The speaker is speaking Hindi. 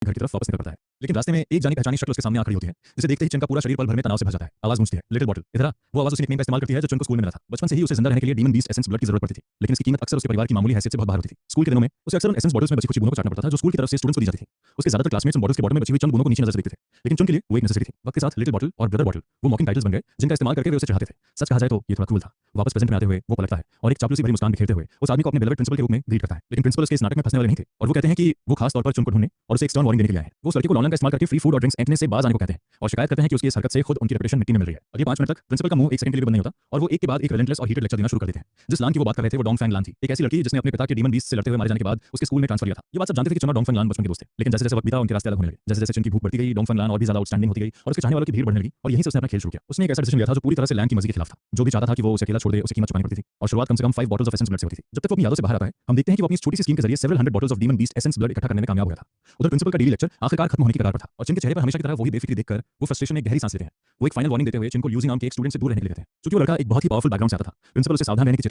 घर की तरफ वापस निकल पड़ता है। लेकिन रास्ते में एक जानी पहचानी शक्ल उसके सामने आ खड़ी होती है, जिसे देखते ही चिन का पूरा शरीर पल भर में तनाव से भर जाता है। आवाज गूंजती है, लिटिल बॉटल। इधर आ। वो आवाज उसी निकनेम का इस्तेमाल करती है जो चिन को स्कूल में मिला था। बचपन से ही उसे जिंदा रहने के लिए डीमन बीस्ट एसेंस ब्लड की जरूरत पड़ती थी, लेकिन इसकी कीमत अक्सर उसके परिवार की मामूली हैसियत से बहुत बाहर होती थी। स्कूल के दिनों में उसे अक्सर उन एसेंस बॉटल्स में बची कुछ बूंदों को चाटना पड़ता था जो स्कूल की तरफ से स्टूडेंट्स को दी जाती थी। उसके ज्यादातर क्लासमेट्स उन बॉटल्स के बॉटल में बची हुई चंद बूंदों को नीचे नजर से देखते थे, लेकिन चिन के लिए वो एक नेसेसिटी थी। वक्त के साथ लिटिल बॉटल और ब्रदर बॉटल वो मॉकिंग टाइटल्स बन गए जिनका इस्तेमाल करके वे उसे चढ़ाते थे। सच कहा जाए तो ये थोड़ा क्रूल था। वापस प्रेजेंट में आते हुए वो पलटता है और एक चापलूसी भरी मुस्कान बिखेरते हुए उस आदमी को अपने बेलवेट प्रिंसिपल के रूप में ग्रीट करता है। लेकिन प्रिंसिपल उसके इस नाटक में फंसने वाले नहीं थे और वो कहते हैं कि वो खास तौर पर चुन को ढूंढने और उसे एक स्टर्न वार्निंग देने के लिए आए हैं। वो उस लड़के को लॉन्ग का इस्तेमाल करके फ्री फूड और ड्रिंक्स एंटने से बाज आने को कहते हैं और शिकायत करते हैं कि उसकी इस हरकत से खुद उनकी रेपुटेशन मिट्टी में मिल रही है। अगले 5 मिनट तक प्रिंसिपल का मुंह एक सेकंड के लिए बंद नहीं होता और वो एक के बाद एक रिलेंटलेस और हीटेड लेक्चर देना शुरू कर देते हैं। जिस लान की वो बात कर रहे थे वो डोंग फैंग लान थी, एक ऐसी लड़की जिसने अपने पिता के डीमन बीस्ट से लड़ते हुए मारे जाने के बाद उसके स्कूल में ट्रांसफर लिया था। ये बात सब जानते थे कि चुन और डोंग फैंग लान बचपन के दोस्त थे, लेकिन जैसे जैसे वक्त बीता उनके रास्ते अलग होने लगे। जैसे जैसे चिन की भूख बढ़ती गई, डोंग फैंग लान और भी ज्यादा आउटस्टैंडिंग होती गई और उसके चाहने वालों की भीड़ बढ़ने लगी और यहीं से उसने अपना खेल शुरू किया। उसने एक ऐसा डिसीजन लिया था जो पूरी तरह से लैन की मर्जी के खिलाफ था। जो भी चाहता था कि वो उसे अकेला छोड़ दे उसे कीमत चुकानी पड़ती थी और शुरुआत कम से कम 5 बॉटल्स ऑफ एसेंस ब्लड से होती थी। जब तक वो अपनी यादों से बाहर आता है हम देखते हैं कि वो अपनी छोटी सी स्कीम के जरिए several hundred bottles of demon beast essence blood इकट्ठा करने में कामयाब हो गया था। उधर प्रिंसिपल का डेली लेक्चर आखिरकार खत्म होने की कगार पर था और चिन के चेहरे पर हमेशा की तरह वही बेफिक्री देखकर वो फ्रस्ट्रेशन में गहरी सांस लेते हैं। वो एक फाइनल वार्निंग देते हुए चिन को यूजिंग आर्म के एक स्टूडेंट से दूर रहने के लिए कहते हैं। क्योंकि वो लड़का एक बहुत ही पावरफुल बैकग्राउंड से आता था, प्रिंसिपल उसे सावधान रहने की